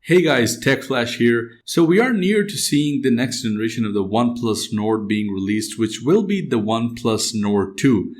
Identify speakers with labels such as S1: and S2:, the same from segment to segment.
S1: Hey guys, Tech Flash here. So we are near to seeing the next generation of the OnePlus Nord being released, which will be the OnePlus Nord 2.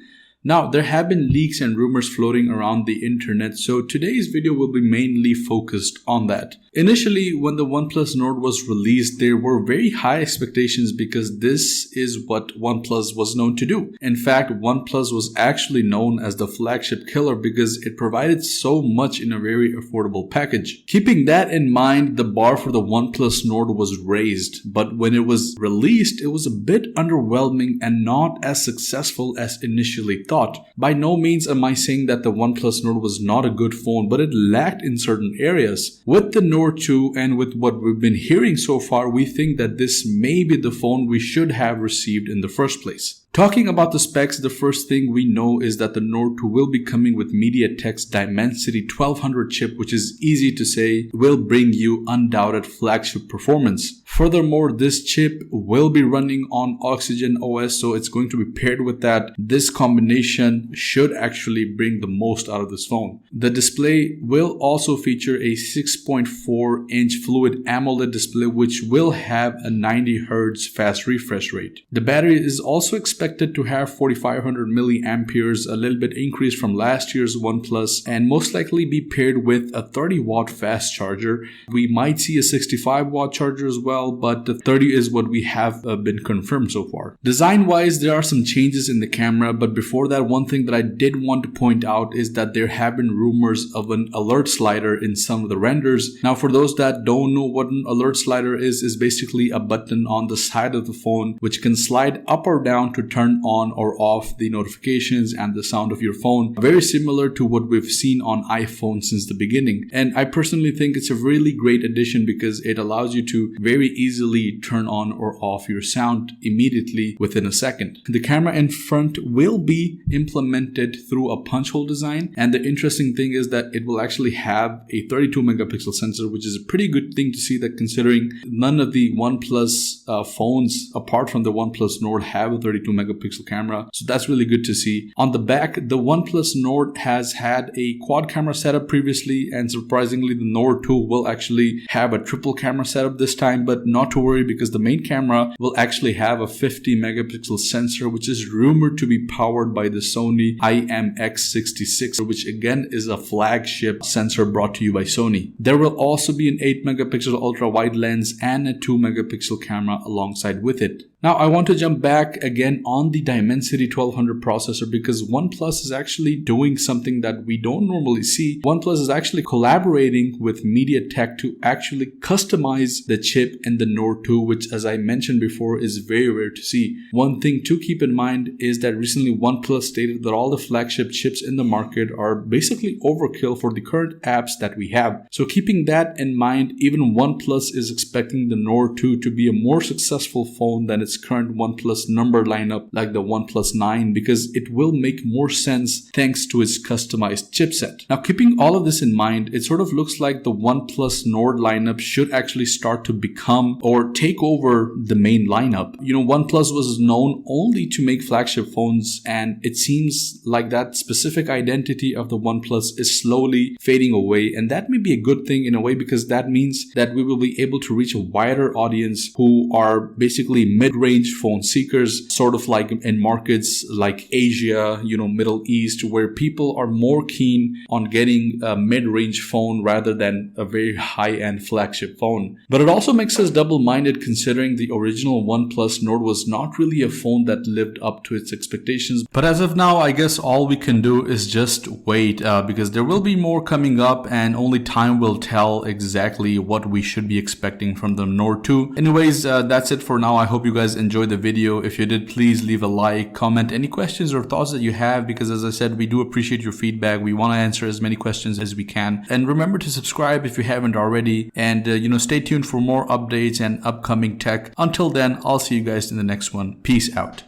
S1: Now, there have been leaks and rumors floating around the internet, so today's video will be mainly focused on that. Initially, when the OnePlus Nord was released, there were very high expectations because this is what OnePlus was known to do. In fact, OnePlus was actually known as the flagship killer because it provided so much in a very affordable package. Keeping that in mind, the bar for the OnePlus Nord was raised, but when it was released, it was a bit underwhelming and not as successful as initially thought. By no means am I saying that the OnePlus Nord was not a good phone, but it lacked in certain areas. With the Nord 2 and with what we've been hearing so far, we think that this may be the phone we should have received in the first place. Talking about the specs, the first thing we know is that the Nord 2 will be coming with Mediatek's Dimensity 1200 chip, which is easy to say will bring you undoubted flagship performance. Furthermore, this chip will be running on Oxygen OS, so it's going to be paired with that. This combination should actually bring the most out of this phone. The display will also feature a 6.4-inch Fluid AMOLED display, which will have a 90 Hz fast refresh rate. The battery is also expected to have 4500 milliamperes, a little bit increase from last year's OnePlus, and most likely be paired with a 30-watt fast charger. We might see a 65-watt charger as well, but the 30 is what we have been confirmed so far. Design-wise, there are some changes in the camera, but before that, one thing that I did want to point out is that there have been rumors of an alert slider in some of the renders. Now, for those that don't know what an alert slider is basically a button on the side of the phone which can slide up or down to turn on or off the notifications and the sound of your phone. Very similar to what we've seen on iPhone since the beginning. And I personally think it's a really great addition because it allows you to very easily turn on or off your sound immediately within a second. The camera in front will be implemented through a punch hole design. And the interesting thing is that it will actually have a 32 megapixel sensor, which is a pretty good thing to see, that considering none of the OnePlus phones apart from the OnePlus Nord have a 32 megapixel camera, so that's really good to see. On the back, the OnePlus Nord has had a quad camera setup previously, and surprisingly the Nord 2 will actually have a triple camera setup this time, but not to worry because the main camera will actually have a 50 megapixel sensor, which is rumored to be powered by the Sony IMX66, which again is a flagship sensor brought to you by Sony. There will also be an 8 megapixel ultra wide lens and a 2 megapixel camera alongside with it. Now, I want to jump back again on the Dimensity 1200 processor because OnePlus is actually doing something that we don't normally see. OnePlus is actually collaborating with Mediatek to actually customize the chip in the Nord 2, which, as I mentioned before, is very rare to see. One thing to keep in mind is that recently OnePlus stated that all the flagship chips in the market are basically overkill for the current apps that we have. So keeping that in mind, even OnePlus is expecting the Nord 2 to be a more successful phone than its current OnePlus number lineup like the OnePlus 9 because it will make more sense thanks to its customized chipset. Now, keeping all of this in mind, it sort of looks like the OnePlus Nord lineup should actually start to become or take over the main lineup. You know, OnePlus was known only to make flagship phones, and it seems like that specific identity of the OnePlus is slowly fading away, and that may be a good thing in a way because that means that we will be able to reach a wider audience who are basically mid-range phone seekers, sort of like in markets like Asia, Middle East, where people are more keen on getting a mid-range phone rather than a very high-end flagship phone. But it also makes us double-minded considering the original OnePlus Nord was not really a phone that lived up to its expectations. But as of now, I guess all we can do is just wait because there will be more coming up and only time will tell exactly what we should be expecting from the Nord 2. Anyways, that's it for now. I hope you guys enjoyed the video. If you did, please leave a like, comment any questions or thoughts that you have, because as I said, we do appreciate your feedback. We want to answer as many questions as we can. And remember to subscribe if you haven't already, and stay tuned for more updates and upcoming tech. Until then, I'll see you guys in the next one. Peace out.